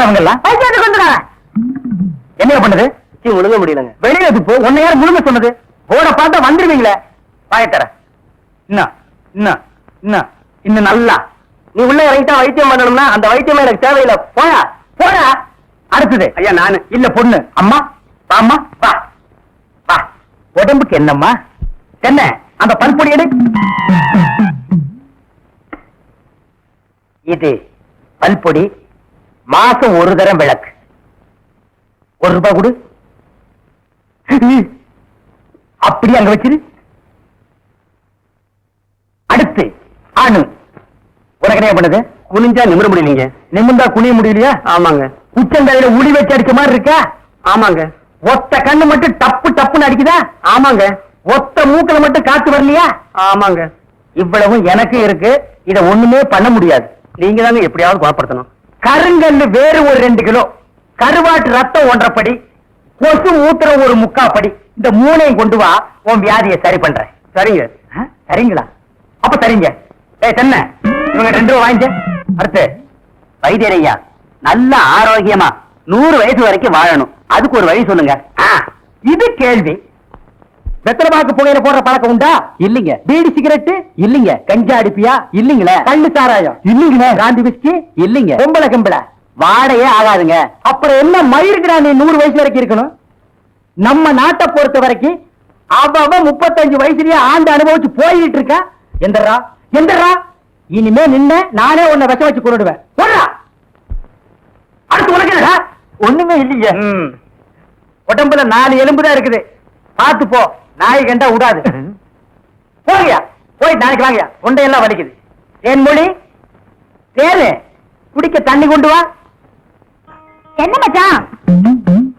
அவங்க எல்லாம் பைத்தியத்துக்கு வந்துடுறாங்க. என்ன பண்ணுது? முழுங்க முடியலங்க. வெளியில போ. உன்னை யார் முழுங்க சொன்னது? போட பார்த்தா வந்துருவீங்களே. வாயத்தர இன்னும் இன்னும் இன்னும் இன்னும் நல்லா நீ உள்ள இறங்கிட்டா வைத்தியம் பண்ணணும்னா அந்த வைத்தியம் எனக்கு தேவையில்லை. போயா போயா. அடுத்தது ஐயா நானு இல்ல பொண்ணு. அம்மா வாம்மா வா வா. உடம்புக்கு என்னம்மா என்ன அந்த பல்பொடி எடு. இது பல்பொடி. மாசம் ஒரு தரம் விளக்கு. ₹1 கொடு. அப்படி அங்க வச்சிரு. அடுத்து ஆணு. உனக்கு என்ன பண்ணுது? குனிஞ்சா நிமிர முடியலீங்க. நிமிர்ந்தா குனிய முடியலையா? ஆமாங்க. உச்சந்தலையில உளி வச்சு அடிச்ச மாதிரி இருக்கா? ஆமாங்க. ஒத்த கண்ணு மட்டும் டப்பு டப்புன்னு அடிக்குதா? ஆமாங்க. ஒத்த மூக்கல மட்டும் காத்து வரலையா? ஆமாங்க. இவ்வளவு எனக்கு இருக்கு. இத ஒண்ணுமே பண்ண முடியாது. நீங்க தாங்க எப்படியாவது குணப்படுத்தணும். கருங்கல்லு வேறு ஒரு 2 கிலோ, கருவாட்டு ரத்தம் 1.5 படி, கொசு மூத்திரம் ஒரு 3/4 படி. இந்த 3ஐயும் கொண்டு வா, உன் வியாதியை சரி பண்றேன். சரிங்க. சரிங்களா? அப்ப சரிங்க. தென்ன இவங்க 2 ரூபா வாங்கிக்க. அடுத்து வைத்தியரையா நல்ல ஆரோக்கியமா 100 வயசு வரைக்கும் வாழணும். அதுக்கு ஒரு வழி சொல்லுங்க. இது கேள்வி. வெத்தலைபாக்கு புகையில போடுற பழக்கம் உண்டா? இல்லீங்க. பீடி சிகரெட்? இல்லீங்க. கஞ்சா அடிப்பியா? இல்லீங்களே. கள்ளு சாராயம்? இல்லீங்களே. காந்தி விஸ்கி? இல்லீங்க. பொம்பளை கம்பள வாடையே ஆகாதுங்க. அப்புறம் என்ன மயிருக்குறா நீ 100 வயசு வரைக்கும் இருக்கணும்? நம்ம நாட்டை பொறுத்த வரைக்கும் அவ 35 வயசுலயே ஆண்டு அனுபவிச்சு போயிட்டு இருக்கா. எந்தரா எந்தரா இனிமே நின்ன நானே உன்னை விஷ வச்சு கொண்டுடுவேன். அடுத்து உனக்கு ஒண்ணுமே இல்லைங்க. உடம்புல 4 எலும்பு தான் இருக்குது. பார்த்து போ. நாய் கண்டா விடாது. போங்கயா போய் நாளைக்கு வாங்கயா. தொண்டையெல்லாம் வலிக்குது. தேன்மொழி தேனு குடிக்க தண்ணி கொண்டு வா. என்ன மச்சான்?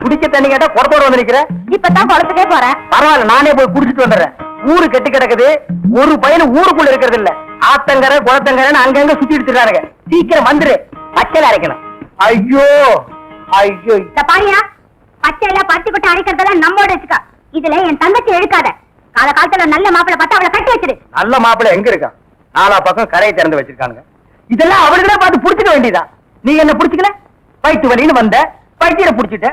குடிக்க தண்ணி கேட்டா குடத்தோட வந்து நிக்கிற. இப்பதான் குளத்துக்கே போறேன். பரவாயில்ல, நானே போய் குடிச்சிட்டு வந்துடுறேன். ஊரு கெட்டு கிடக்குது. ஒரு பையன் ஊருக்குள்ள இருக்கிறது இல்ல. ஆத்தங்கரை குளத்தங்கரைன்னு அங்கங்க சுத்தி எடுத்துறானுங்க. சீக்கிரம் வந்துரு. பச்சையில அரைக்கணும். ஐயோ ஐயோ. பாரியா பச்சையில பத்தி கொட்டை அரைக்கிறதெல்லாம் நம்மோட வச்சுக்கா. இதுல என் தங்கச்சி எழுக்காத. கால காலத்துல நல்ல மாப்பிளை பார்த்தா அவளை கட்டி வச்சிரு. நல்ல மாப்பிளை எங்க இருக்கா? 4 பக்கம் கரையை திறந்து வச்சிருக்கானுங்க. இதெல்லாம் அவளுக்குதான் பார்த்து புடிச்சுக்க வேண்டியதா? நீங்க என்ன புடிச்சுக்கல? வயிற்று வலின்னு வந்த வயிற்சியில புடிச்சிட்ட.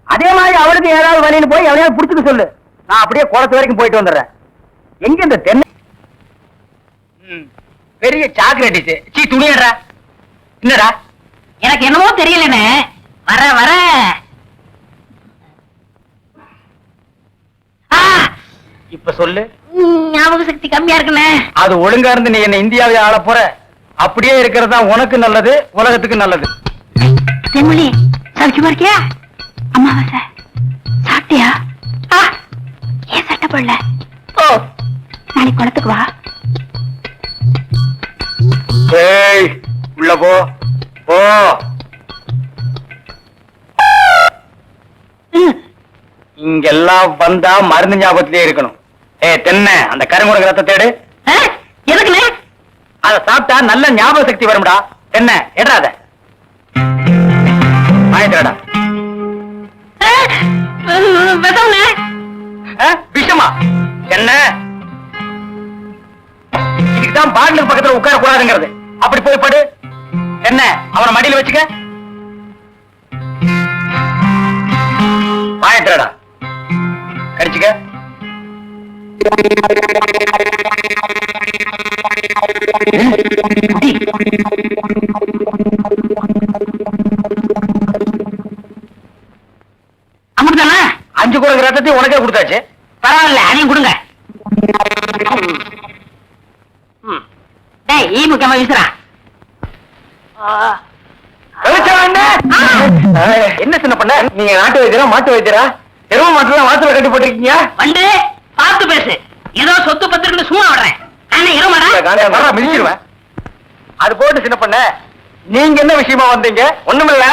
அதே மாதிரி அவளுக்கு ஏதாவது வலின்னு போய் எவனையாவது புடிச்சுக்க சொல்லு. நான் அப்படியே குளத்து வரைக்கும் போயிட்டு வந்துடுறேன். எங்க இந்த தென்னை பெரிய சாக்லேட் சீ துணியடா. என்னடா? எனக்கு என்னமோ தெரியலன்னு வர வர இப்ப சொல்லு. ஞாபக சக்தி கம்மியா இருக்குண்ணே. அது ஒழுங்கா இருந்து நீ என்ன இந்தியாவை ஆள போற. அப்படியே இருக்கிறதா உனக்கு நல்லது, உலகத்துக்கு நல்லது. தென்மொழி சௌக்கியமா இருக்கியா? அம்மாவாசை சாப்பிட்டியா? ஏன் சட்டை போடல? ஓ நாளைக்கு குளத்துக்கு வா. ஏய் உள்ள போ போ. இங்கெல்லாம் வந்தா மருந்து ஞாபகத்திலே இருக்கணும். தென்ன அந்த கருமுருக ரத்த தேடு. எதுக்குண்ணே? அத சாப்பிட்டா நல்ல ஞாபக சக்தி வரும்டா. என்ன எடாத வாங்கிட்டடா. விஷமா என்ன? இதுக்குதான் பாட்லுக்கு பக்கத்துல உட்கார கூடாதுங்கிறது. அப்படி போய் படு. என்ன அவனை மடியில வச்சுக்க. வாங்கிட்டடா கடிச்சுக்க. அமுக்குதானே? 5 குடங்கு ரத்தத்தையும் உனக்கே கொடுத்தாச்சு. பரவாயில்ல, அதையும் கொடுங்க. ஈ முக்கியமா வீசுறா. என்ன சின்ன பண்ண? நீங்க நாட்டு வைத்தியரா மாட்டு வைத்தியரா? எரும மாட்டுல வாசல கட்டி போட்டிருக்கீங்க. வந்து பார்த்து பேசு. ஏதோ சொத்து பத்திரிக்கை சும்மா வர்றேன். மிதிச்சிருவேன். அது போட்டு சின்ன பண்ண. நீங்க என்ன விஷயமா வந்தீங்க? ஒண்ணுமில்ல,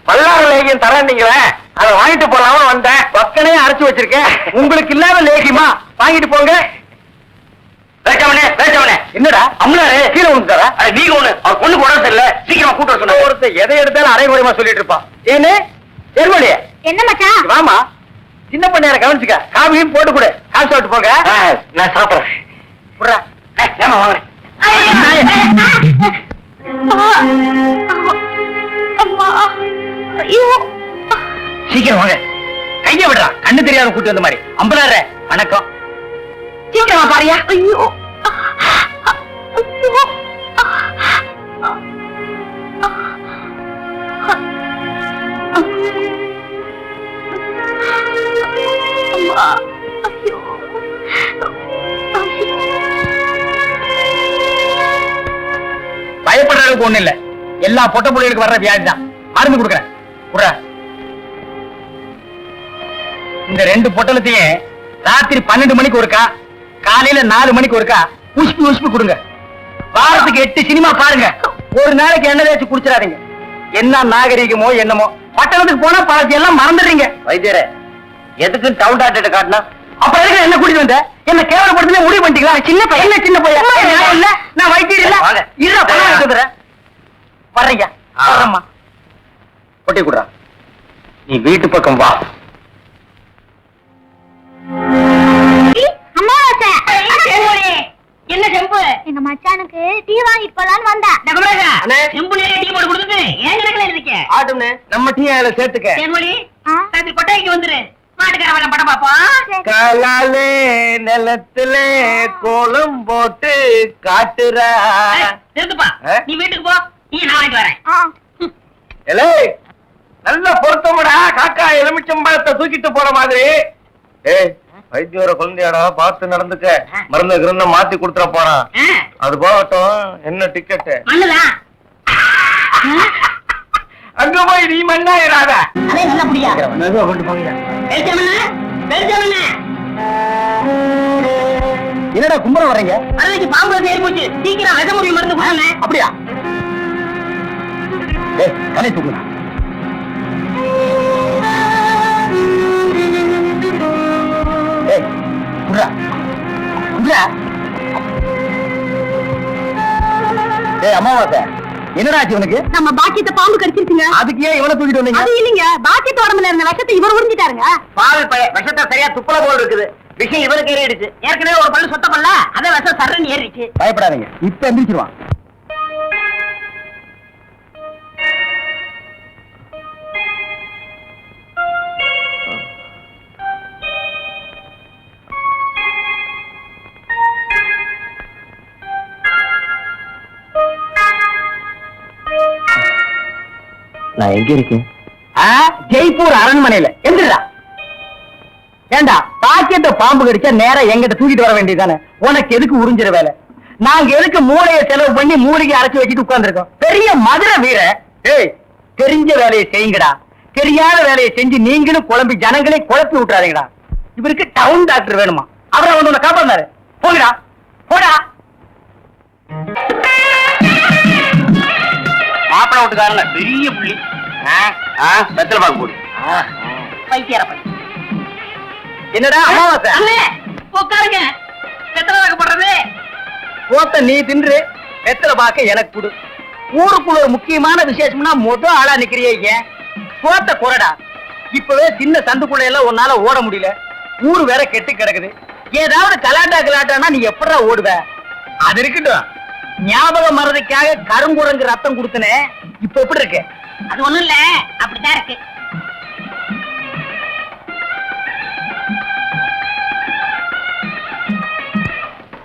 பல்லாறு லேகியம் தரீங்களே, அதை வாங்கிட்டு போலாம வந்தேன். பக்கனே அரைச்சு வச்சிருக்கேன். உங்களுக்கு இல்லாத லேகியமா? வாங்கிட்டு போங்க. என்னடா அம்மாரு கீழே விழுந்துட்டாரா? நீங்க ஒண்ணு அவர் பொண்ணு கூட தெரியல. சீக்கிரமா கூட்ட சொன்ன. ஒருத்தர் எதை எடுத்தாலும் அரைகுறையமா சொல்லிட்டு இருப்பான். ஏன்னு எருமலையே என்ன மச்சான்? வாமா சின்ன பண்ண கவனிச்சுக்க. காபியும் போட்டு கொடு. காசு சாப்பிட்டு போங்க. நான் சாப்பிடுறேன். வாங்குறேன். அம்மா ஐயோ சீக்கிரம் வாங்க. கைய விடுறா, கண்ணு தெரியாத கூட்டி வந்த மாதிரி. அம்பலார வணக்கம். சீக்கிரமா பாரியா. ஐயோ அம்மா ஐயோ பயப்படுற அளவுக்கு ஒண்ணு இல்ல. எல்லா பொட்ட புள்ளைகளுக்கு வர்ற வியாதி தான். மருந்து கொடுக்குறேன். குடுறா. இந்த 2 பொட்டலத்தையும் ராத்திரி 12 மணிக்கு ஒருக்கா, காலையில 4 மணிக்கு ஒருக்கா உஷ்பு உஷ்பு கொடுங்க. வாரத்துக்கு 8 சினிமா பாருங்க. ஒரு நாளைக்கு எண்ணெய் தேய்ச்சி குடிச்சிடாதீங்க. என்ன நாகரிகமோ என்னமோ, பட்டணத்துக்கு போனா பாதி எல்லாம் மறந்துடுறீங்க. வைத்தியரே, எதுக்கு டவுன் டாக்டர் காட்டினா? அப்புறம் எதுக்கு என்ன கூட்டிட்டு வந்த? என்ன கேவலப்படுத்தி முடிவு பண்ணிட்டீங்களா? சின்ன பையன் என்ன சின்ன பையன்? நான் இல்ல, நான் வைத்தியர் இல்ல. இருடா, பணம் எடுத்துறேன். வர்றீங்க. வரம்மா. கொட்டி குடுறா. நீ வீட்டு பக்கம் வா. என்ன செம்பு? எங்க மச்சானுக்கு டீ வாங்கிட்டு போலான்னு வந்தேன். செம்பு நிறைய டீ போட்டு கொடுத்துட்டு ஏன் கணக்குல இருக்கே? ஆட்டும்னே, நம்ம டீ அதுல சேர்த்துக்க. தேன்மொழி, ராத்திரி கொட்டாய்க்கு வந்துரு. மாட்டுக்காரன் படம் பாப்போம். காலாலே நிலத்துல கோலம் போட்டு காட்டுறா. நிறுத்துப்பா, நீ வீட்டுக்கு போ. நீ நான் வாங்கிட்டு வரேன். எலே, நல்ல பொருத்தமடா. காக்கா எலுமிச்சம்பழத்தை தூக்கிட்டு போற மாதிரி. ஏய், வைத்தியோர குழந்தையாடா, பார்த்து நடந்துக்க. மருந்து கிருந்த மாத்தி கொடுத்துட போறான். அது போகட்டும். என்ன டிக்கெட்? மண்ணுதான். அங்க போய் நீ மண்ணாயிராத. அதே நல்லா புடியா. மெதுவா கொண்டு போங்க. என்னடா கும்பரம் வர்றீங்க? அன்னைக்கு பாம்பு ஏறி போச்சு. சீக்கிரம் விஷ முறிவு மருந்து கொடுங்க. அப்படியா? ஏய், கலை தூக்குடா. ஏய், குடுறா. குடுறா. ஏய், அம்மாவாசை, என்னடா ஆச்சு உனக்கு? நம்ம பாக்கியத்தை பாம்பு கடிச்சிருச்சுங்க. அதுக்கு ஏன் இவனை தூக்கிட்டு வந்தீங்க? அது இல்லைங்க, பாக்கியத்து உடம்புல இருந்த விஷத்தை இவர் உறிஞ்சிட்டாருங்க. பாவி பைய விஷத்தை சரியா துப்புல போல் இருக்குது. விஷம் இவனுக்கு ஏறிடுச்சு. ஏற்கனவே ஒரு பல்லு சுத்தம் பண்ணல, அதே விஷம் சர்றன்னு ஏறிடுச்சு. பயப்படாதீங்க, இப்ப எந்திரிச்சிருவான். நான் எங்க இருக்கேன்? ஜெய்ப்பூர் அரண்மனையில. எந்திரா. ஏண்டா, பாக்கெட்ட பாம்பு கடிச்சா நேரா எங்கிட்ட தூக்கிட்டு வர வேண்டியதானே? உனக்கு எதுக்கு உறிஞ்சிற வேலை? நாங்க எதுக்கு மூளையை செலவு பண்ணி மூலிகை அரைச்சு வச்சுட்டு உட்கார்ந்துருக்கோம்? பெரிய மதுரை வீர. ஏய், தெரிஞ்ச வேலையை செய்யுங்கடா. தெரியாத வேலையை செஞ்சு நீங்களும் குழம்பி ஜனங்களே குழப்பி விட்டுறாதீங்கடா. இவருக்கு டவுன் டாக்டர் வேணுமா? அவரை வந்து உன்னை காப்பாந்தாரு. போங்கடா, போடா. மாப்பிள விட்டுக்காரங்க பெரிய புள்ளி. வெத்தலை பாக்கு போடு. பைத்தியார பையன். என்னடா அமாவாசை? அண்ணே, உட்காருங்க. எத்தனை வாக்கப்படுறது? போத்த நீ தின்று, வெத்தலை பாக்க எனக்கு கொடு. ஊருக்குள்ள ஒரு முக்கியமான விசேஷம்னா முதல் ஆளா நிக்கிறியே. ஏன் போத்த குறடா? இப்பவே சின்ன சந்துக்குள்ள எல்லாம் உன்னால ஓட முடியல. ஊரு வேற கெட்டு கிடக்குது. ஏதாவது கலாட்டானா நீ எப்படா ஓடுவ? அது இருக்கட்டும். ஞாபகம் மறதிக்காக கருங்குரங்கு ரத்தம் கொடுத்தனே, இப்ப எப்படி இருக்கு? அது ஒண்ணும் இல்ல, அப்படித்தான் இருக்கு.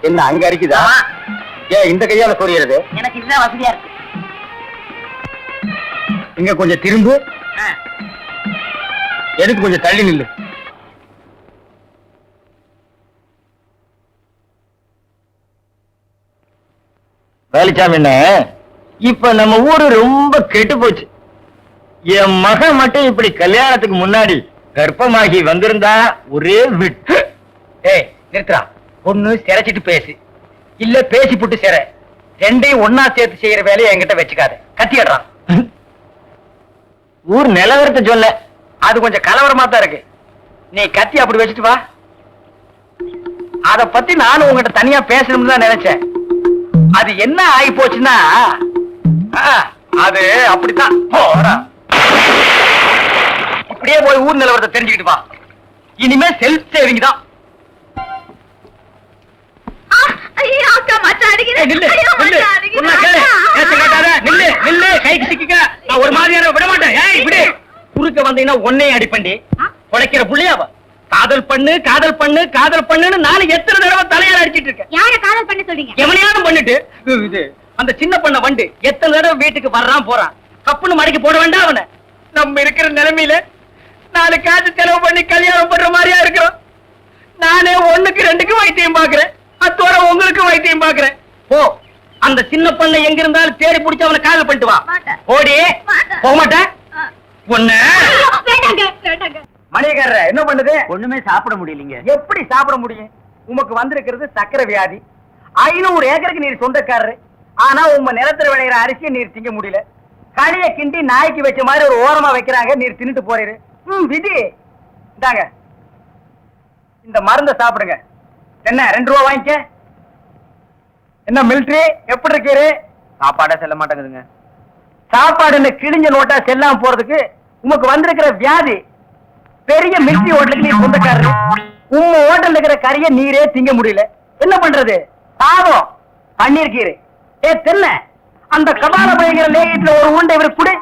என்ன அங்க அரிக்குதா? ஏன் இந்த கையால சொரியறது? எனக்கு இதுதான் வசதியா இருக்கு. இங்க கொஞ்சம் திரும்பு. எதுக்கு கொஞ்சம் தள்ளி நில்லு. வேலிச்சாமி, என்ன இப்ப நம்ம ஊரு ரொம்ப கெட்டு போச்சு. என் மகன் மட்டும் இப்படி கல்யாணத்துக்கு முன்னாடி கர்ப்பமாகி வந்திருந்தா ஒரே விட்டு. ஏய், நிறுத்துறா. ஒண்ணு சிரைச்சிட்டு பேசு, இல்ல பேசி புட்டு சிற. ரெண்டையும் ஒன்னா சேர்த்து செய்யற வேலையை என்கிட்ட வச்சுக்காத. கத்திடுறான். ஊர் நிலவரத்தை சொல்ல, அது கொஞ்சம் கலவரமா தான் இருக்கு. நீ கத்தி அப்படி வச்சுட்டு வா. அத பத்தி நானும் உங்ககிட்ட தனியா பேசணும்னு தான் நினைச்சேன். அது என்ன ஆகி போச்சுன்னா, அது அப்படித்தான். இப்படியே போய் ஊர் நிலவரத்தை தெரிஞ்சுக்கிட்டு வா. இனிமே செல்ஃப் சேவிங் தான். அக்கா மச்சான் அடிக்கிற. நில்லு நில்லு சொன்னா கேளு பேச்ச கேட்டாத நில்லு நில்லு கைக்கு சிக்கிக்க நான் ஒரு மாதிரியான விட மாட்டேன் ஏய் விடு குறுக்க வந்தீங்கன்னா ஒன்னையும் அடிப்பண்டி உழைக்கிற புள்ளையாவ காதல் பண்ணு காதல் பண்ணு காதல் பண்ணுன்னு நானும் எத்தனை தடவை தலையால அடிச்சிட்டு இருக்கேன் யார காதல் பண்ண சொல்றீங்க எவனையாவது பண்ணிட்டு இது அந்த சின்ன பண்ண வண்டு எத்தனை தடவை வீட்டுக்கு வர்றான் போறான் கப்புன்னு மடக்கி போட வேண்டாம் அவனை நம்ம இருக்கிற நிலைமையில 4 காசு செலவு பண்ணி கல்யாணம் பண்ற மாதிரியா இருக்கிறோம் நானே 1க்கு 2க்கு வைத்தியம் பாக்குறேன் அத்தோட உங்களுக்கு வைத்தியம் பாக்குறேன் போ அந்த சின்ன பண்ண எங்க இருந்தாலும் தேடி பிடிச்சு அவனை காதல் பண்ணிட்டு வா ஓடி போக மாட்டேன் ஒண்ணு வேண்டாங்க வேண்டாங்க மணியக்காரர் என்ன பண்ணுது ஒண்ணுமே சாப்பிட முடியலீங்க எப்படி சாப்பிட முடியும் உமக்கு வந்திருக்கிறது சக்கரை வியாதி 500 ஏக்கருக்கு நீர் சொந்தக்காரரு ஆனா உங்க நிலத்துல விளையிற அரிசியை நீர் திங்க முடியல களிய கிண்டி நாய்க்கு வச்ச மாதிரி ஒரு ஓரமா வைக்கிறாங்க நீர் தின்னுட்டு போறீரு விதி இந்தாங்க இந்த மருந்த சாப்பிடுங்க என்ன 2 ரூபா வாங்கிக்க என்ன மிலிட்டரி எப்படி இருக்கீரு சாப்பாடா செல்ல மாட்டேங்குதுங்க சாப்பாடுன்னு கிழிஞ்ச நோட்டா செல்லாம போறதுக்கு உமக்கு வந்திருக்கிற வியாதி பெரிய மிலிட்டரி ஹோட்டலுக்கு நீ சொந்தக்காரரு உங்க ஹோட்டல்ல இருக்கிற கறிய நீரே திங்க முடியல என்ன பண்றது பாவம் பண்ணிருக்கீரு தென்ன அந்த கபால பயங்கர லேகியத்துல ஒரு உண்டை இவரு குடு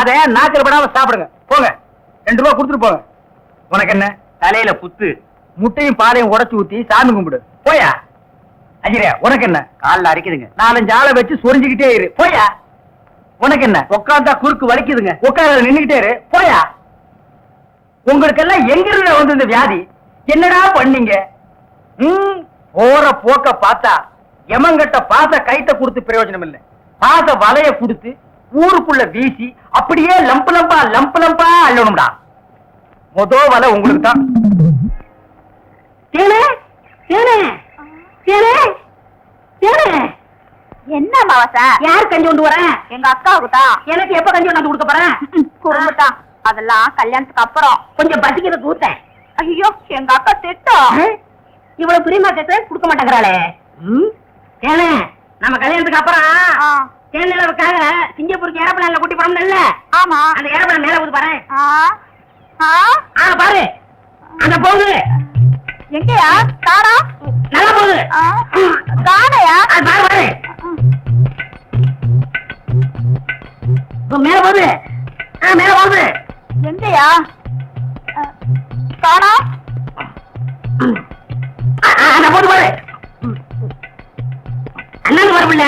அத நாக்கில் படாம சாப்பிடுங்க போங்க 2 ரூபா கொடுத்துட்டு போங்க உனக்கு என்ன தலையில புத்து முட்டையும் பாலையும் உடைச்சு ஊத்தி சாமி கும்பிடு போயா அஜிரியா உனக்கு என்ன காலில் அரைக்குதுங்க 4-5 ஆளை வச்சு சொரிஞ்சுக்கிட்டே இரு போயா உனக்கு என்ன உட்காந்தா குறுக்கு வலிக்குதுங்க உட்கார நின்னுகிட்டே இரு போயா உங்களுக்கெல்லாம் எங்க இருந்து வந்து இந்த வியாதி என்னடா பண்ணீங்க போற போக்க பார்த்தா எமங்கட்ட பாச கைத்த கொடுத்து பிரயோஜனம் இல்லை பாச வலைய கொடுத்து ஊருக்குள்ள வீசி அப்படியே லம்பு லம்பா அள்ளணும்டா மொத வலை உங்களுக்கு தான் என்ன மாவசா யார் கஞ்சி கொண்டு வரேன் எங்க அக்காவுக்கு தான் எனக்கு எப்ப கஞ்சி கொண்டாந்து கொடுக்க போறேன் குறும்புட்டான் அதெல்லாம் கல்யாணத்துக்கு அப்புறம் கொஞ்சம் பசிக்கிறது ஊத்தேன் ஐயோ எங்க அக்கா திட்டம் இவ்வளவு பிரியமா கேட்க கொடுக்க மாட்டேங்கிறாளே ஏனே நம்ம கல்யாணத்துக்கு அப்புறம் தேனிலவுக்காக சிங்கப்பூருக்கு ஏரோப்ளான்ல கூட்டி போறோம்ல ஆமா அந்த ஏரோப்ளான் மேல ஊது பாரு பாரு அங்க போகுது எங்கயா காணா நல்லா போகுது காணையா அது பாரு பாரு இப்ப மேல போகுது மேல போகுது எங்கயா காணா அந்த போது பாரு அண்ணன் வரவில்ல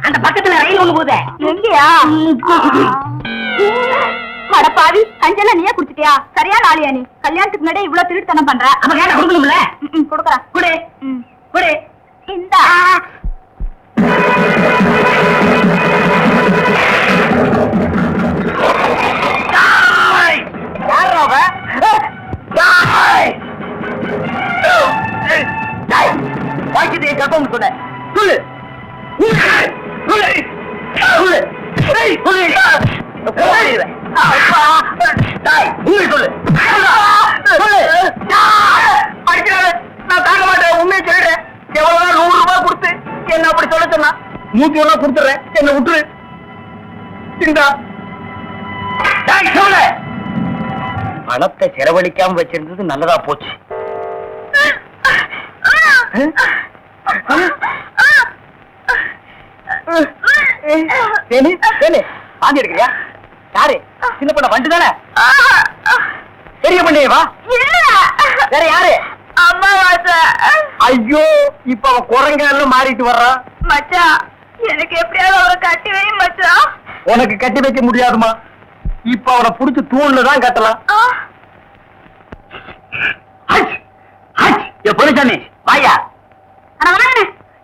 அந்த பக்கத்துல ரயில் ஒண்ணு போகுது எங்கயா அடப்பாவி கஞ்செல்லாம் நீயே குடுத்துட்டியா சரியான ஆளியா நீ கல்யாணத்துக்கு முன்னாடி இவ்வளவு திருட்டுத்தனம் பண்ற அப்ப கேட்ட கொடுக்கணும்ல கொடுக்கறேன் குடு குடு இந்த கர்ப்பம் சொன்ன சொல்லு சொல்லு நான் தாங்க மாட்டேன் உண்மையை சொல்றேன் எவ்வளவுதான் 100 ரூபாய் கொடுத்து என்ன அப்படி சொல்ல சொன்னா 101 கொடுத்துறேன் என்ன விட்டுரு இந்தா பணத்தை செலவழிக்காம வச்சிருந்தது நல்லதா போச்சு பாந்தி எடுக்கிறியா யாரு சின்ன பண்ண வண்டு தானே பெரிய பண்ணியவா வேற யாரு அம்மாவாசை ஐயோ இப்ப அவன் குரங்கால மாறிட்டு வர்றான் மச்சான் எனக்கு எப்படியாவது அவரை கட்டி வை மச்சான் உனக்கு கட்டி வைக்க முடியாதுமா இப்ப அவனை புடிச்சு தூண்ல தான் கட்டலாம் பொருச்சாமி வாயா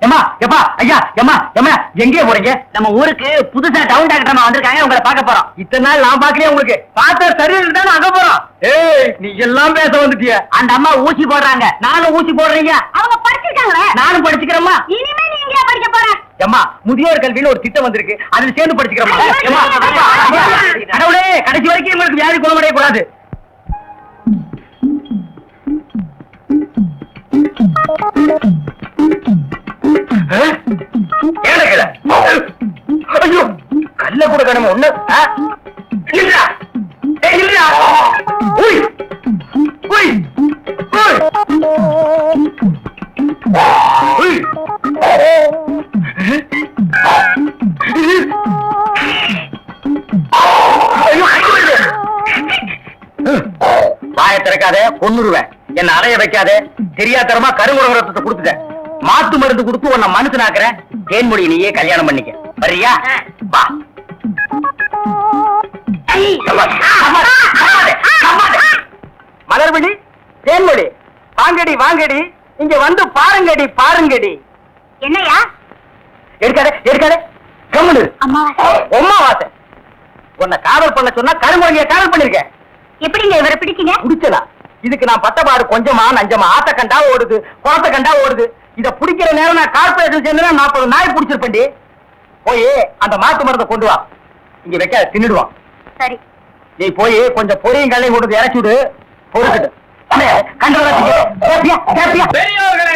ஏமா எப்பா ஐயா ஏமா ஏமா எங்கே போறீங்க நம்ம ஊருக்கு புதுசா டவுன் டாக்டர் வந்திருக்காங்க உங்களை பார்க்க போறோம் இத்தனை நாள் நான் பாக்கலையே உங்களுக்கு பார்த்தா சரியில்லை தான் அங்க போறோம் ஏய் நீ எல்லாம் பேச வந்துட்டிய அந்த அம்மா ஊசி போடுறாங்க நானும் ஊசி போடுறீங்க அவங்க படிச்சிருக்காங்களே நானும் படிச்சுக்கிறேம்மா இனிமே நீ எங்கயா படிக்க போற ஏமா முதியோர் கல்வின்னு ஒரு திட்டம் வந்திருக்கு அதுல சேர்ந்து படிச்சுக்கிறோமா ஏமா கடவுளே கடைசி வரைக்கும் உங்களுக்கு வியாதி குணமடைய கூடாது ஐயோ கல்ல கூட கடமை ஒண்ணு கொன்னுருவேன். என்ன அலைய வைக்காதே. தெரியாதரமா கருங்குற ரத்தத்தை கொடுத்துட்டேன். மாத்து மருந்து கொடுத்து உன்னை மனுஷனாக்குறேன். தேன்மொழி நீயே கல்யாணம் பண்ணிக்க. வரியா? வா. மலர்விழி, தேன்மொழி, வாங்கடி வாங்கடி, இங்க வந்து பாருங்கடி பாருங்கடி. என்னையா? எடுக்காதே எடுக்காதே, கம்முனு. அம்மாவாசை. உன்னை காதல் பண்ண சொன்னா கருங்குழந்தைய காதல் பண்ணிருக்கேன். எப்படிங்க இவரை பிடிச்சீங்க? பிடிச்சதா? இதுக்கு நான் பட்டபாடு கொஞ்சமா நஞ்சமா. ஆத்த கண்டா ஓடுது, குளத்த கண்டா ஓடுது. இத பிடிக்கிற நேரம் நான் கார்பரேஷன் சேர்ந்து 40 நாய் பிடிச்சிருப்பேன்டி. போய் அந்த மாத்து மருந்தை கொண்டு வா. இங்க வைக்க தின்னுடுவான். சரி. நீ போய் கொஞ்சம் பொரியும் கல்லையும் கொண்டு இறக்கி விடு. பொறுக்கிட்டு பெரியவர்களே,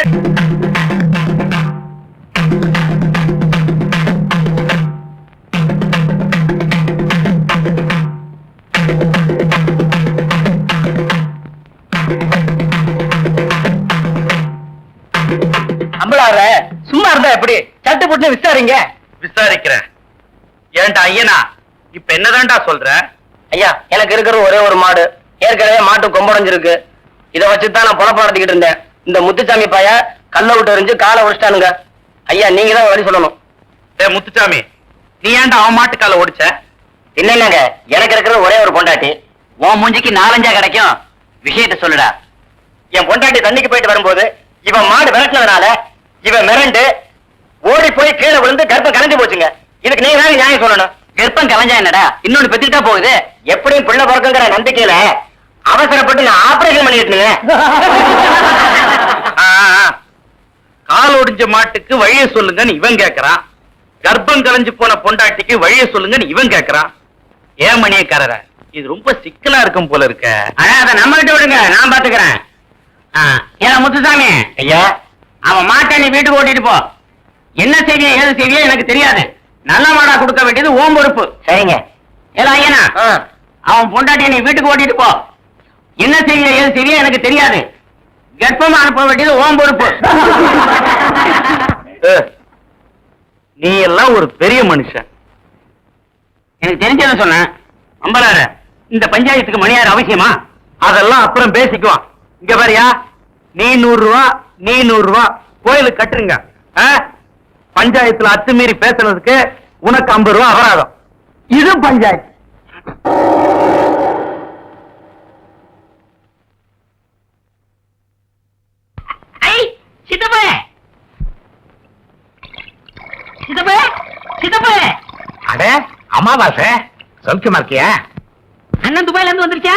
அம்பளார சும்மா இருந்தா எப்படி? சட்டு போட்டு விசாரிங்க. விசாரிக்கிறேன். ஏன்டா ஐயனா, இப்ப என்னதான்டா சொல்ற? ஐயா, எனக்கு இருக்கிற ஒரே ஒரு மாடு. ஏற்கனவே மாட்டு கொம்படைஞ்சிருக்கு. இதை வச்சுதான் நான் பொழப்பு நடத்திக்கிட்டு இருந்தேன். இந்த முத்துசாமி பைய கல்ல விட்டு எறிஞ்சு காலை உடைச்சிட்டானுங்க. ஐயா, நீங்க தான் வழி சொல்லணும். முத்துசாமி, நீ ஏன்டா அவன் மாட்டுக்கால ஓடிச்ச? இல்லைங்க, எனக்கு இருக்கிற ஒரே ஒரு பொண்டாட்டி. உன் மூஞ்சிக்கு 4-5 கிடைக்கும். விஷயத்த சொல்லுடா. என் பொண்டாட்டி தண்ணிக்கு போயிட்டு வரும்போது இவன் மாடு விரட்டினதுனால இவன் மிரண்டு ஓடி போய் கீழே விழுந்து கர்ப்பம் கலைஞ்சு போச்சுங்க. இதுக்கு நீங்க தான் நியாயம் சொல்லணும். கர்ப்பம் கலைஞ்சா என்னடா, இன்னொன்னு பெத்துட்டா போகுது. எப்படியும் பிள்ளை பிறக்குங்கிற நம்பிக்கையில அவசரப்பட்டு நான் ஆபரேஷன் பண்ணிட்டு கால் ஒடிஞ்ச மாட்டுக்கு வழியை சொல்லுங்கன்னு இவன் கேக்குறான். கர்ப்பம் கலைஞ்சு போன பொண்டாட்டிக்கு வழியை சொல்லுங்கன்னு இவன் கேக்குறான். ஏன் மணியக்காரர, இது ரொம்ப சிக்கலா இருக்கும் போல இருக்க. அதை நம்ம கிட்ட விடுங்க, நான் பாத்துக்கிறேன். ஏன் முத்துசாமி ஐயா, அவன் மாட்டை நீ வீட்டுக்கு ஓட்டிட்டு போ. என்ன செய்வியோ ஏது செய்வியோ எனக்கு தெரியாது. நல்ல மாடா கொடுக்க வேண்டியது ஓம் பொறுப்பு. சரிங்க. ஏதா ஐயனா, அவன் பொண்டாட்டியை நீ வீட்டுக்கு ஓட்டிட்டு போ. என்ன செய்வியோ ஏது செய்வியோ எனக்கு தெரியாது. கர்ப்பமா அனுப்ப வேண்டியது ஓம் பொறுப்பு. நீ எல்லாம் ஒரு பெரிய மனுஷன். எனக்கு தெரிஞ்சதை சொன்னேன். அம்பலார, இந்த பஞ்சாயத்துக்கு மணியார் அவசியமா? அதெல்லாம் அப்புறம் பேசிக்குவான். இங்க பாரியா, நீ 100 ரூபா, நீ 100 ரூபா கோயிலுக்கு கட்டுருங்க. பஞ்சாயத்துல அத்துமீறி பேசுறதுக்கு உனக்கு 50 ரூபா அபராதம். இது பஞ்சாயத்து. சித்தப்பே, சித்தப்பே, சித்தப்பே. அட அமாவாசை, சௌக்கியமா இருக்கியா? அண்ணன் துபாயில இருந்து வந்துருச்சா?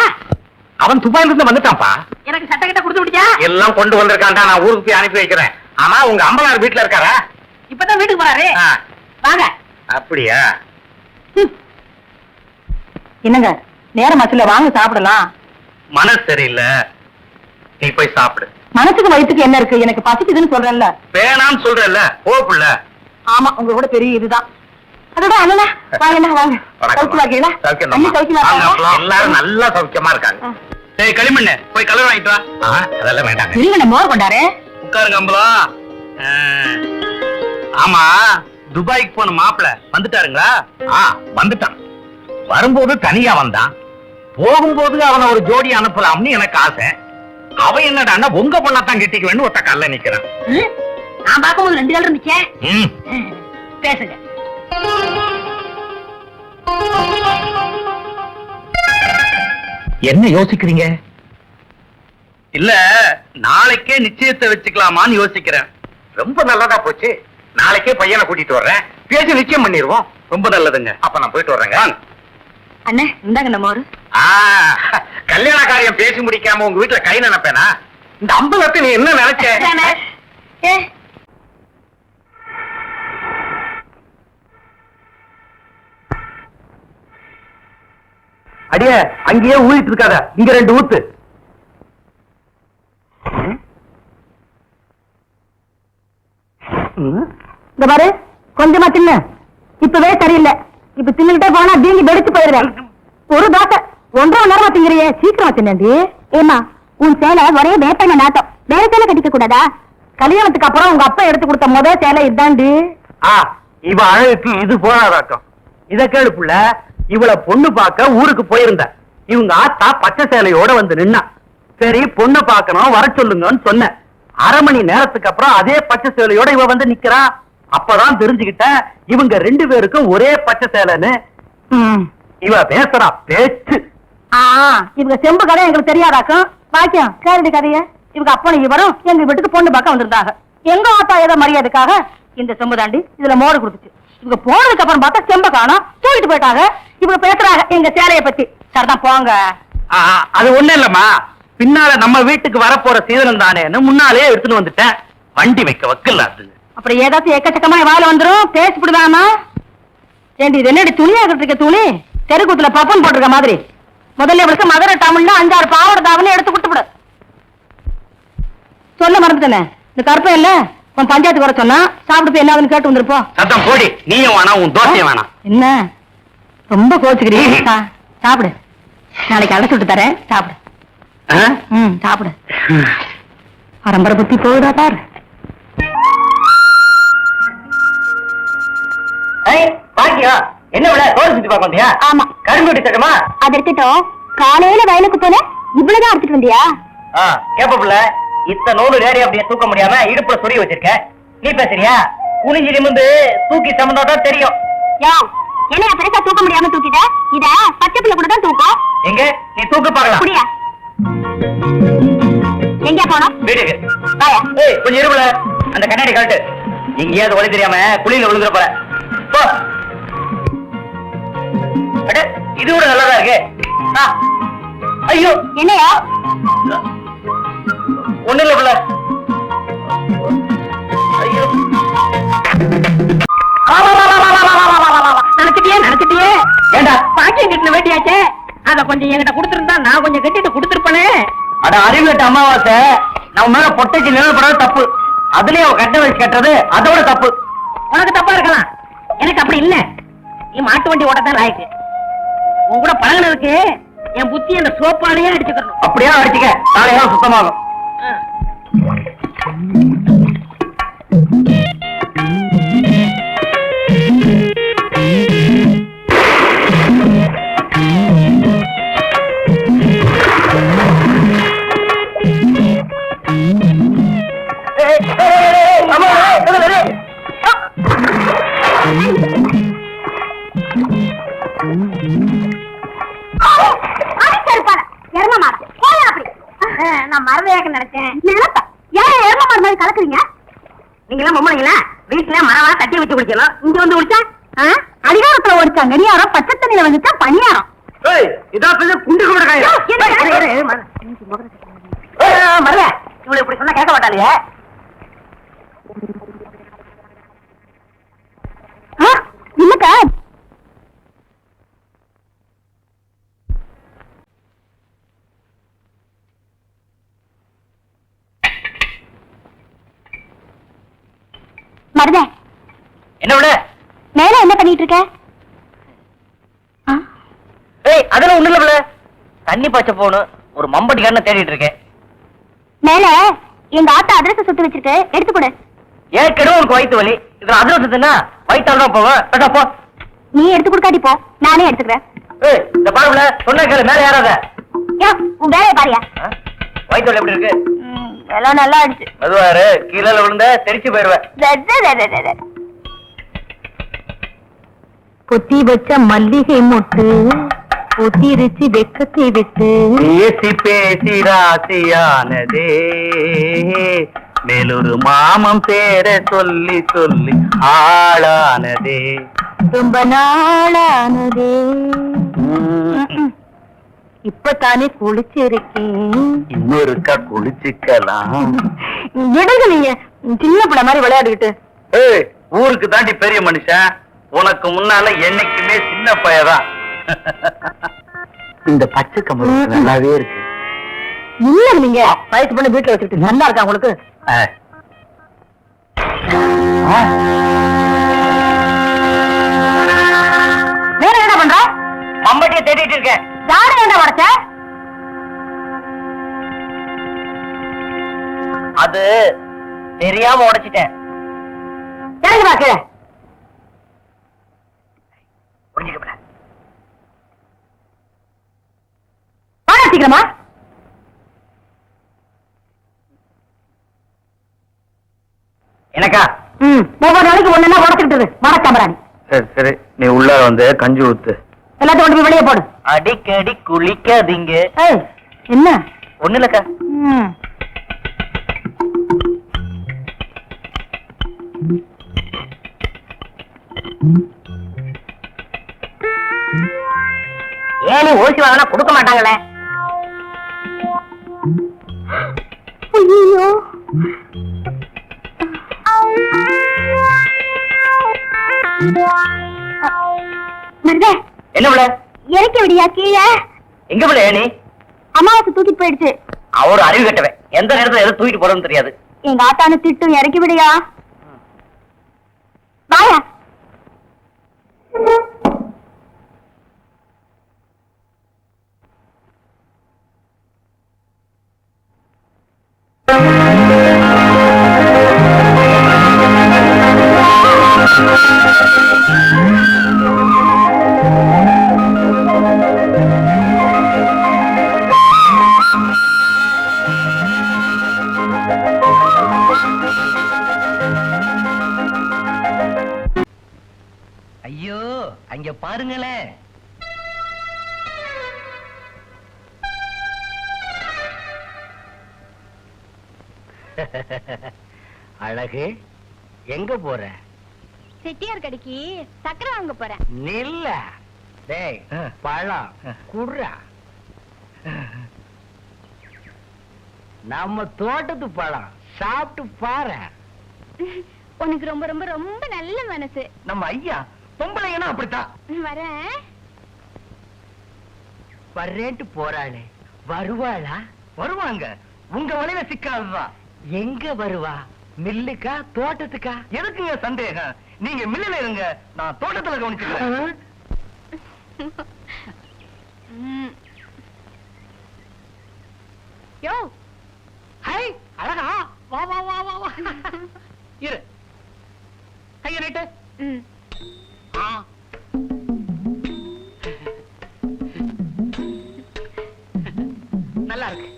அவன் துபாயில இருந்து வந்துட்டான்ப்பா. எனக்கு சட்டை கிட்ட கொடுத்து விடுச்சா? எல்லாம் கொண்டு வந்திருக்கான்டா. நான் ஊருக்கு போய் அனுப்பி வைக்கிறேன். ஆமா, உங்க அம்பலார் வீட்டுல இருக்காரா? இப்பதான் வீட்டுக்கு போறாரு. வாங்க. அப்படியா? என்னங்க, நேரமாச்சுல, வாங்க சாப்பிடலாம். மனசு சரியில்லை, நீ போய் சாப்பிடு. மனசுக்கு வயிற்றுக்கு என்ன இருக்கு? எனக்கு பசிக்குதுன்னு சொல்றேன்ல. வேணான்னு சொல்றல, போப்புல. ஆமா, உங்களோட பெரிய இதுதான். அதோட அண்ணா, வாங்க வாங்க. சௌக்கியமா இருக்கீங்களா? அண்ணி சௌக்கியமா இருக்காங்களா? எல்லாரும் நல்லா சௌக்கியமா இருக்காங்க. ஏய் களிமண்ணு, போய் கலர் வாங்கிட்டு வா. அதெல்லாம் வேண்டாங்க. இருங்க, மோர் கொண்டாரு. உட்காருங்க அம்பலா. ஆமா, துபாய்க்கு போன மாப்பிள வந்துட்டாருங்களா? வந்துட்டான். வரும்போது தனியா வந்தான். போகும்போது அவனை ஒரு ஜோடி அனுப்பலாம்னு எனக்கு ஆசை. அவன் என்னடான்னா உங்க பொண்ணாத்தான் கெட்டிக்கு வேணும் ஒத்த கல்ல நிக்கிறான். நான் பார்க்கும்போது 2 கால் இருந்துச்சே. பேசுங்க. என்ன யோசிக்கிறீங்க? இல்ல, நாளைக்கே நிச்சயத்தை வச்சுக்கலாமான்னு யோசிக்கிறேன். ரொம்ப நல்லதா போச்சு. நாளைக்கே பையனை கூட்டிட்டு வர்றேன். பேசி நிச்சயம் பண்ணிடுவோம். ரொம்ப நல்லதுங்க. அப்ப நான் போயிட்டு வர்றேங்க. அண்ணே, இந்தாங்க நம்ம மோர். கல்யாண காரியம் பேசி முடிக்காம உங்க வீட்டுல கை நினைப்பேனா? இந்த அம்பலத்தை நீ என்ன நினைச்ச? அடிய அங்கேயே ஊழிட்டு இருக்காத, இங்க 2 ஊத்து. இந்த பாரு, கொஞ்சமா தின்னு. இப்பவே சரியில்லை. இப்ப தின்னுகிட்டே போனா தீங்கி வெடிச்சு போயிருவேன். ஒரு தோசை 1.5 மணி நேரமா திங்கிறியே, சீக்கிரமா தின்னண்டி. ஏமா, உன் சேலை ஒரே வேப்பண்ண நாட்டம். வேற சேலை கட்டிக்க கூடாதா? கல்யாணத்துக்கு அப்புறம் உங்க அப்பா எடுத்து கொடுத்த முதல் சேலை இதாண்டி. இவ அழகுக்கு இது போராடாட்டம். இத கேளு புள்ள. இவள பொண்ணு பார்க்க ஊருக்கு போயிருந்த இவங்க ஆத்தா பச்சை சேலையோட வந்து நின்னா. சரி பொண்ணு பார்க்கணும் வர சொல்லுங்கன்னு சொன்னேன். அரை மணி நேரத்துக்கு அப்புறம் அதே பச்சை சேலையோட இவ வந்து நிக்கிறா. அப்பதான் தெரிஞ்சுக்கிட்டேன் இவங்க 2 பேருக்கும் ஒரே பச்சை சேலைன்னு. இவ பேசுறா பேச்சு. இவங்க செம்பு கதை எங்களுக்கு தெரியாதாக்கும். பாக்கியம் கேரடி கதைய இவங்க அப்பனும் இவரும் எங்க வீட்டுக்கு பொண்ணு பார்க்க வந்திருந்தாங்க. எங்க ஆத்தா ஏதோ மரியாதைக்காக இந்த செம்பு தாண்டி இதுல மோடு கொடுத்துச்சு. இவங்க போனதுக்கு அப்புறம் பார்த்தா செம்ப காணோம், தூக்கிட்டு போயிட்டாங்க. இவங்க பேசுறாங்க எங்க சேலைய பத்தி. சரிதான் போங்க. அது ஒண்ணு இல்லம்மா, பின்னால நம்ம வீட்டுக்கு வரப்போற சீதனம் தானேன்னு முன்னாலே எடுத்துட்டு வந்துட்டேன். வண்டி வைக்க வக்கல அது. அப்புறம் ஏதாச்சும் எக்கச்சக்கமா வாயில வந்துரும், பேசிவிடுவாமா. ஏண்டி இது என்னடி துணியா இருக்க துணி? தெருக்கூத்துல பப்பன் போட்டிருக்க மாதிரி. முதல்ல இவளுக்கு மதுரை டவுன்ல 5-6 பாவாடை தாவணி எடுத்து கொடுத்துவிடு. சொல்ல மறந்துட்டேனே, இந்த கருப்பம் இல்ல உன் பஞ்சாயத்துக்கு வர சொன்னா சாப்பிட்டு போய் என்ன கேட்டு வந்துருப்போம். சத்தம் போடி, நீயும் வேணாம் உன் தோசையும் வேணாம். என்ன ரொம்ப கோச்சுக்கிறீங்க? சாப்பிடு, நாளைக்கு அழைச்சு விட்டு தரேன், சாப்பிடு. சாப்பிடு. பரம்பரை புத்தி போகுதா பாரு. பாக்கியம் என்ன விட தோல் சுத்தி பார்க்க வந்தியா? ஆமா. கரும்பு வெட்டி தரமா? அது எடுத்துட்டோம். காலையில வயலுக்கு போன இவ்வளவுதான் எடுத்துட்டு வந்தியா? கேப்ப இத்த நூலு ரேடி அப்படியே தூக்க முடியாம இடுப்புல சொறி வச்சிருக்க. நீ பேசுறியா? குனிஞ்சி நிமிந்து தூக்கி சமந்தோதான் தெரியும். என்னையா பெருசா தூக்க முடியாம தூக்கிட்ட? இத பச்சை பிள்ளை கூட தான் தூக்கும். எங்க நீ தூக்க பாக்கலாம். புரியா? எங்க போனோம்? வீட்டுக்கு. வாயா. கொஞ்சம் இருபல அந்த கண்ணாடி காட்டு. எங்கேயாவது ஒளி தெரியாம குழியில விழுந்துட போற. போ. இது கூட நல்லாதான் இருக்கு. ஐயோ என்னையா? ஒண்ணு இல்ல பிள்ள. ஐயோ நினைச்சிட்டியே ஏண்டா பாக்கியம் கட்டின வேட்டியாச்சே, அத கொஞ்சம் என்கிட்ட கொடுத்திருந்தா நான் கொஞ்சம் கட்டிட்டு கொடுத்திருப்பேனே. அட அறிவுட்ட அமாவாசை, நம்ம மேல பொட்டைக்கு நிழல்படாத தப்பு. அதுலயே அவ கட்ட வச்சு கட்டுறது அதோட தப்பு. உனக்கு தப்பா இருக்கலாம், எனக்கு அப்படி இல்ல. நீ மாட்டு வண்டி ஓட்டத்தான் லாய்க்கு. உன் கூட பழகினதுக்கு என் புத்தி அந்த சோப்பாலேயே அடிச்சுக்கணும். அப்படியே அடிச்சுக்க, நாளையாவது சுத்தமாகும். நான் மரவையாக நினைச்சேன். ஏன் எரும மாடு மாதிரி கலக்குறீங்க? நீங்க எல்லாம் பொம்பளைங்களா? வீட்டுல மரவா தட்டி வச்சு குடிக்கணும், இங்க வந்து குடிச்சா அதிகாரத்துல ஒடிச்சாங்க. கடியாரம் பச்சை தண்ணியில வந்துச்சா பணியாரம். இதான் குண்டு கும்பிடுறாங்க. மரவ இவ்வளவு இப்படி சொன்னா கேட்க மாட்டாளுங்க. இல்லக்கா மருத என்ன விட மேல என்ன பண்ணிட்டு இருக்க? அதெல்லாம் ஒண்ணு இல்ல. தண்ணி பாய்ச்ச போகணும், ஒரு மம்பட்டிக்காரன தேடிட்டு இருக்கேன். மேல எங்க ஆத்தா அதிரசம் சுட்டு வச்சிருக்கு, எடுத்து கொடு. ஏற்கனவே உனக்கு வயிற்று வலி, இதுல அதிரசத்துனா வயிற்றால தான் போவேன். போ. நீ எடுத்து கொடுக்காடி போ, நானே எடுத்துக்கிறேன். இந்த பாருல சொன்ன கேளு, மேல ஏறாத. உன் வேலையை பாரியா. வயிற்று வலி எப்படி இருக்கு? எல்லாம் நல்லா ஆயிடுச்சு. மெதுவாரு, கீழே விழுந்த தெரிச்சு போயிருவேன். பொத்தி வச்ச மல்லிகை மொட்டு பொத்திருச்சு வெக்கத்தை விட்டு பேசி பேசி ராசியானதே, மேலொரு மாமம் பேர சொல்லி சொல்லி ஆளானதே, ரொம்ப நாளானதே. இப்பதானே குளிச்சிருக்கேன், இன்னொருக்கா குளிச்சுக்கலாம். எடுங்க நீங்க சின்ன பிள்ளை மாதிரி விளையாடிக்கிட்டு. ஊருக்கு தாண்டி பெரிய மனுஷன், உனக்கு முன்னால என்னைக்குமே சின்ன பையதான். இந்த பச்சை கம்பளி நல்லாவே இருக்கு. இல்ல நீங்க வயசு பண்ணி வீட்டுல வச்சுக்கிட்டு நல்லா இருக்கா உங்களுக்கு? வேற என்ன பண்ற? மம்பட்டியை தேடிட்டு இருக்கேன். யாரு என்ன உடச்ச? அது தெரியாம உடைச்சிட்டேன். எனக்கு பாக்கு சீக்கிரமா எனக்கா? ஒவ்வொரு நாளைக்கு ஒண்ணுன்னா உடச்சுக்கிட்டது மரக்காமராணி. சரி சரி, நீ உள்ள வந்து கஞ்சி ஊத்து. எல்லாத்தையும் கொண்டு போய் வெளியே போடு. அடிக்கடி குளிக்காதீங்க. ஏய், என்ன? ஒண்ணு இல்லக்கா. ம். ஏன் ஓசி வாங்கினா கொடுக்க மாட்டாங்களே? ஐயோ, மருதே, என்ன பிள்ளை? இறக்கி விடியா கீழே? எங்க பிள்ளை நீ? அமாவாசை தூக்கிட்டு போயிடுச்சு. அவரு அறிவு கட்டவன், எந்த நேரத்துல எதை தூக்கிட்டு போறதுன்னு தெரியாது. எங்க ஆத்தானு திட்டும், இறக்கி விடியா. வாயா. ஐயோ, அங்க பாருங்களேன். அழகு, எங்க போற? செட்டியார் கடைக்கு சக்கரை வாங்க போறேன். நில்ல. டேய், பழம் குடுறா. நம்ம தோட்டத்து பழம் சாப்பிட்டு பாரு. உனக்கு ரொம்ப ரொம்ப ரொம்ப நல்ல மனசு. நம்ம ஐயா பொம்பளைங்கன்னா அப்படித்தான். வரேன். வர்றேன்ட்டு போறாளே, வருவாளா? வருவாங்க. உங்க வழியில சிக்காதுதான். எங்க வருவா? மில்லுக்கா தோட்டத்துக்கா? எதுக்குங்க சந்தேகம்? நீங்க மில்லுல இருங்க, நான் தோட்டத்துல கவனிச்சுக்கிறேன். யோ, ஹை, அழகா, வா வா வா வா வா. இரு, கைய நீட்டு. நல்லா இருக்கு.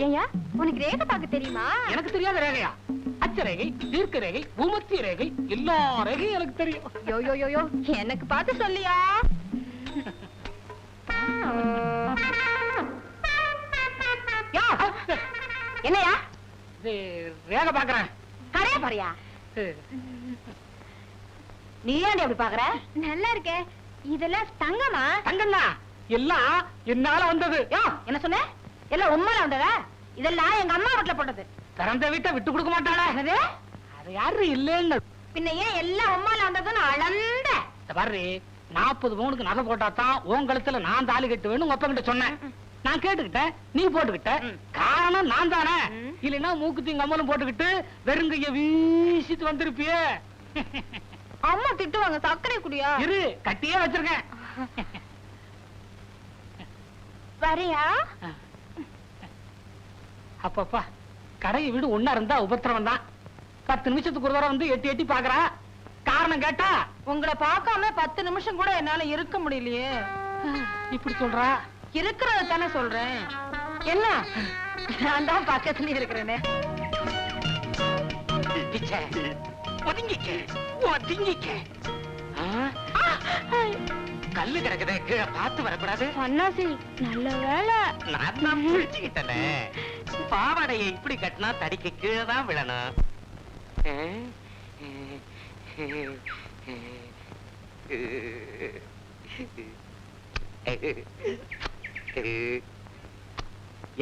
ஏயா, உனக்கு ரேகை பார்க்க தெரியுமா? எனக்கு தெரியாத ரேகையா? அச்சரேகை, தீர்க்க ரேகை, பூமத்திய ரேகை, எல்லா ரேகையும் எனக்கு தெரியும். யோ யோ யோ யோ, எனக்கு பார்த்து சொல்லியா. யோ, என்னையா? இது ரேகை பாக்குறேன். கரையா பாரியா? நீ ஏன் அப்படி பாக்குற? நல்லா இருக்கே. இதெல்லாம் தங்கமா? தங்கம்னா எல்லாம் என்னால வந்தது. யோ, என்ன சொன்ன? எல்லாம் உண்மையில வந்ததா? இதெல்லாம் எங்க அம்மா வீட்டுல போட்டது. திறந்த வீட்டை விட்டு கொடுக்க மாட்டாளா? என்னது? அது யாரு இல்லன்னு பின்ன ஏன் எல்லாம் உண்மையில வந்ததுன்னு அளந்த? பாரு, 40 பவுனுக்கு நகை போட்டாதான் உன் கழுத்துல நான் தாலி கட்டுவேன்னு உங்க அப்பா கிட்ட சொன்னேன். நான் கேட்டுக்கிட்டேன், நீ போட்டுக்கிட்ட. காரணம் நான் தானே. இல்லைன்னா மூக்குத்தி கம்மலும் போட்டுக்கிட்டு வெறுங்கைய வீசிட்டு வந்திருப்பியே. அம்மா திட்டுவாங்க. சர்க்கரை குடியா? இரு, கட்டியே வச்சிருக்கேன். வரையா? அப்பப்பா, கடையை வீடு ஒன்னா இருந்தா உபத்திரவம் தான். 10 நிமிஷத்துக்கு ஒரு தடவை வந்து எட்டி எட்டி பாக்குறா. காரணம் கேட்டா, உங்களை பார்க்காம 10 நிமிஷம் கூட என்னால இருக்க முடியலையே. இப்படி சொல்றா. இருக்கிறத தானே சொல்றேன். என்ன? நான் தான் பக்கத்துல இருக்கிறேனே. கல்லு கிடக்குது, கீழே பார்த்து வரக்கூடாது. சன்னாசி, நல்ல வேலை. நான் தான் புரிச்சுக்கிட்டேன். பாவாடையை இப்படி கட்டினா தடிக்கு கீழே தான் விழணும்.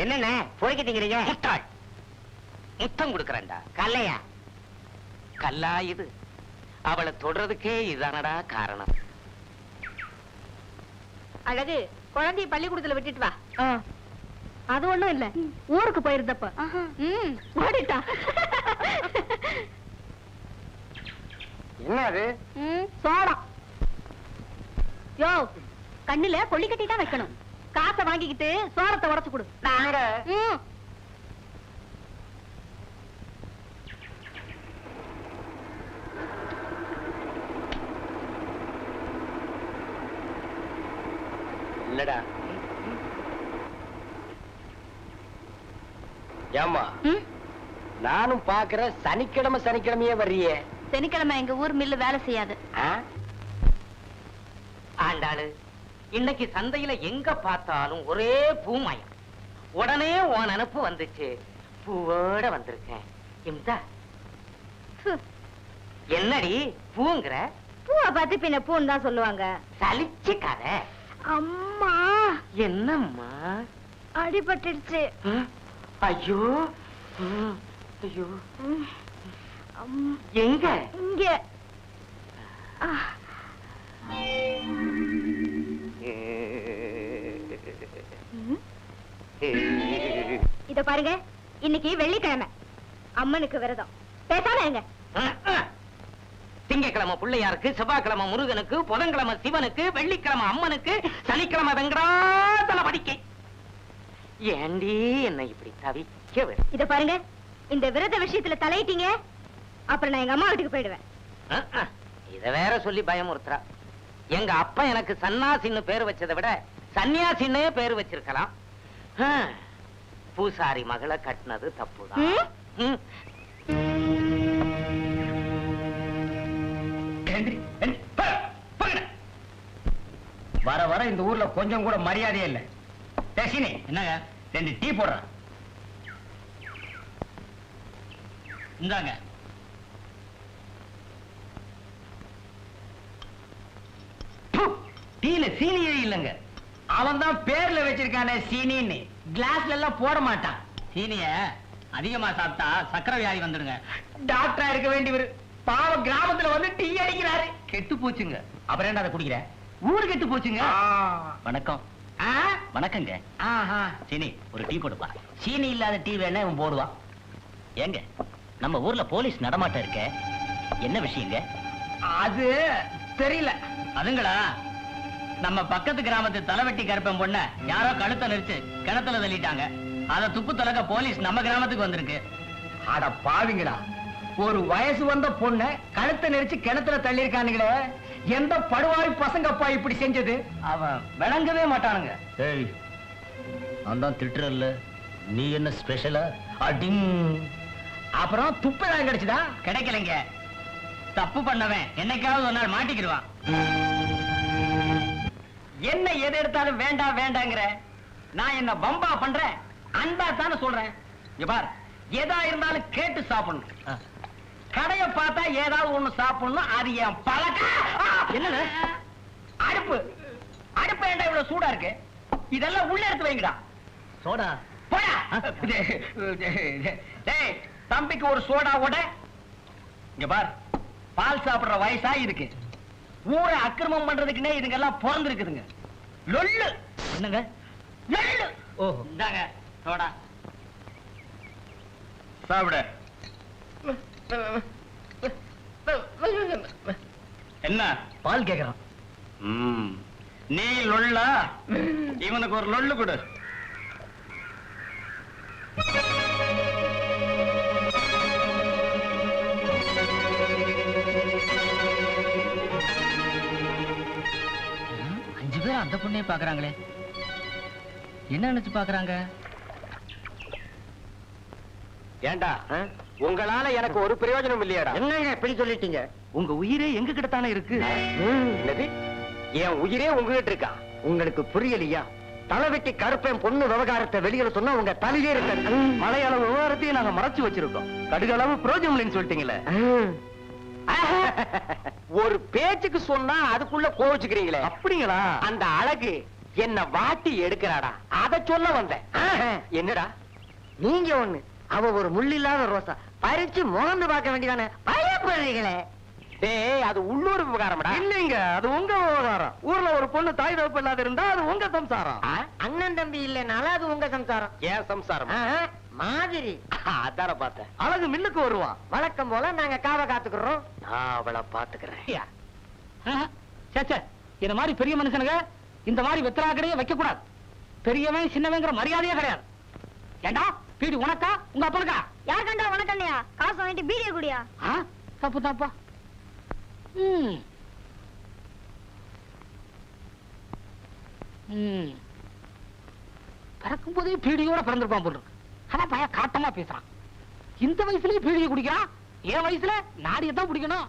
என்னண்ணே போய்கிட்டீங்க? முட்டாள், முத்தம் கொடுக்கறேன்டா. கல்லையா? கல்லா இது? அவளை தொடறதுக்கே இதானடா காரணம். அழகு, குழந்தைய பள்ளிக்கூடத்துல விட்டுட்டு வா. அது ஒண்ணும் இல்ல, ஊருக்கு போயிருந்தப்ப ஓடிட்டா. என்ன அது? சோளா. யோ, கண்ணுல கொள்ளி கட்டி தான் வைக்கணும். காசை வாங்கிக்கிட்டு சோளத்தை உடைச்சு கொடு. நாங்க இல்லடா. ஏம்மா, நானும் பாக்குறேன், சனிக்கிழமையே வர்றியே. சனிக்கிழமை எங்க ஊர் மில்லு வேலை செய்யாது. ஆண்டாளு, இன்னைக்கு சந்தையில எங்க பார்த்தாலும் ஒரே பூமயம். உடனே உன் நினப்பு வந்துச்சு, பூவோட வந்திருக்கேன். இம்தா, என்னடி பூங்கிற? பூவை பார்த்து பின்ன பூன்னு தான் சொல்லுவாங்க. சலிச்சுக்காத. அம்மா, என்னம்மா? அடிபட்டுடுச்சு. ஐயோ, ஐயோ, எங்க? இங்க. இத பாருங்க, இன்னைக்கு வெள்ளிக்கிழமை, அம்மனுக்கு விரதம். பேசாம எங்க திங்கக்கிழமை பிள்ளையாருக்கு, செவ்வாய்க்கிழமை முருகனுக்கு, புதன்கிழமை சிவனுக்கு, வெள்ளிக்கிழமை அம்மனுக்கு, சனிக்கிழமை வெங்கடாதல படிக்கை. ஏண்டி என்னை இப்படி தவிக்க? இத பாருங்க, இந்த விரத விஷயத்துல தலையிட்டீங்க, அப்புறம் நான் எங்க அம்மா வீட்டுக்கு போயிடுவேன். இத வேற சொல்லி பயமுறுத்துறா. எங்க அப்பா எனக்கு சன்னாசின்னு பேர் வச்சதை விட சன்னியாசின்னே பேர் வச்சிருக்கலாம். பூசாரி மகளை கட்டினது தப்புதான். வர வர இந்த ஊர்ல கொஞ்சம் கூட மரியாதையே இல்ல. டேசினி, என்னங்க 2 டீ போடுறேன். இந்தாங்க. டீல சீனியே இல்லங்க. அவன் தான் பேர்ல வச்சிருக்கானே சீனின்னு. கிளாஸ்ல எல்லாம் போட மாட்டான். சீனிய அதிகமா சாப்பிட்டா சக்கரை வியாதி வந்துடுங்க. டாக்டரா இருக்க வேண்டியவர் பாவ கிராமத்துல வந்து டீ அடிக்கிறாரு. கெட்டு போச்சுங்க. அப்புறம் என்ன அதை குடிக்கிற? ஊரு கெட்டு போச்சுங்க. வணக்கம். வணக்கங்க. சீனி ஒரு டீ போடுப்பா. சீனி இல்லாத டீ வேணா இவன் போடுவான். ஏங்க, நம்ம ஊர்ல போலீஸ் நடமாட்டம் இருக்க, என்ன விஷயங்க? அது தெரியல. அதுங்களா, நம்ம பக்கத்து கிராமத்து தலைவெட்டி கருப்பன் பொண்ண யாரோ கழுத்தை நெரிச்சு கிணத்துல தள்ளிட்டாங்க. அத துப்பு தொலைக்க போலீஸ் நம்ம கிராமத்துக்கு வந்திருக்கு. அட பாவிங்களா, ஒரு வயசு வந்த பொண்ண கழுத்தை நெரிச்சு கிணத்துல தள்ளி இருக்கானுங்களே, எந்த படுவாய் பசங்கப்பா இப்படி செஞ்சது? அவன் விளங்கவே மாட்டானுங்க. ஏய், நான் தான் திட்டுறல்ல, நீ என்ன ஸ்பெஷலா? அடிங். அப்புறம் துப்பு தான் கிடைச்சுதா? கிடைக்கலைங்க. தப்பு பண்ணவன் என்னைக்காவது ஒரு நாள் மாட்டிக்கிடுவான். என்ன எது எடுத்தாலும் வேண்டாம் வேண்டாங்கிற? நான் என்ன பம்பா பண்றேன்? அன்பா தானே சொல்றேன். பார், எதா இருந்தாலும் கேட்டு சாப்பிடணும். கடைய பார்த்தா ஏதாவது ஒண்ணு சாப்பிடணும். அது என் பழக்கம். என்ன அடுப்பு அடுப்பு ஏண்டா இவ்வளவு சூடா இருக்கு? இதெல்லாம் உள்ள எடுத்து வைங்கடா. சோடா போடா. டேய், தம்பிக்கு ஒரு சோடா ஓட. இங்க பார், பால் சாப்பிடுற வயசா இருக்கு. ஊரை அக்கிரமம் பண்றதுக்குன்னே இதுங்கெல்லாம் பிறந்திருக்குதுங்க. லொல்லு. என்னங்க லொல்லு? ஓஹோ, இந்தாங்க சோடா. சாப்பிட. என்ன பால் கேக்குறான்? நீ லொல்லா? இவனுக்கு ஒரு லொல்லு கொடு. அந்த பொண்ணே பாக்குறாங்களே, என்ன நினைச்சு பாக்குறாங்க? ஏண்டா, உங்களால எனக்கு ஒரு பிரயோஜனம் இல்லையாடா? என்னங்க இப்படி சொல்லிட்டீங்க? உங்க உயிரே எங்க கிட்ட தானே இருக்கு. என்னது, என் உயிரே உங்ககிட்ட இருக்கா? உங்களுக்கு புரியலையா? தலைவெட்டி கருப்பேன் பொண்ணு விவகாரத்தை வெளியில சொன்னா உங்க தலையிலே இருக்க மலையாள விவகாரத்தையும் நாங்க மறைச்சு வச்சிருக்கோம். கடுகளவு பிரயோஜனம் இல்லைன்னு சொல்லிட்டீங்களே. ஒரு பேச்சுக்கு சொன்னா அதுக்குள்ள கோவிச்சுக்கிறீங்களே. அப்படிங்களா? அந்த அழகு என்ன வாட்டி எடுக்கிறாடா, அத சொல்ல வந்தேன். என்னடா நீங்க ஒண்ணு, அவ ஒரு முள்ளில்லாத ரோசா, பறிச்சு முகந்து பார்க்க வேண்டியதானே? பயப்படுறீங்களே. டேய், அது உள்ளூர் விவகாரம்டா. இல்லைங்க, அது உங்க விவகாரம். ஊர்ல ஒரு பொண்ணு தாய் தகப்பு இல்லாத இருந்தா அது உங்க சம்சாரம். அண்ணன் தம்பி இல்லைனால அது உங்க சம்சாரம். ஏன் சம்சாரம் மாதிரி? அதான பார்த்தேன். அழகு மில்லுக்கு வருவான். வழக்கம் போல நாங்க காவ காத்துக்கிறோம். நான் அவளை பாத்துக்கிறேன். இந்த மாதிரி பெரிய மனுஷனுங்க இந்த மாதிரி வெத்தலாக்கடையே வைக்க கூடாது. பெரியவன் சின்னவங்கிற மரியாதையே கிடையாது. ஏண்டா, பீடி உனக்கா உங்க அப்பனுக்கா? யார் கண்டா உனக்கு இல்லையா? காசு வாங்கிட்டு பீடிய குடியா? தப்பு தப்பா. பிறக்கும் போதே பீடியோட பிறந்திருப்பான் போல இருக்கு. ஆனா பையன் காட்டமா பேசுறான். இந்த வயசுலயே பீடியை குடிக்கிறான். என் வயசுல நாடியத்தான் பிடிக்கணும்.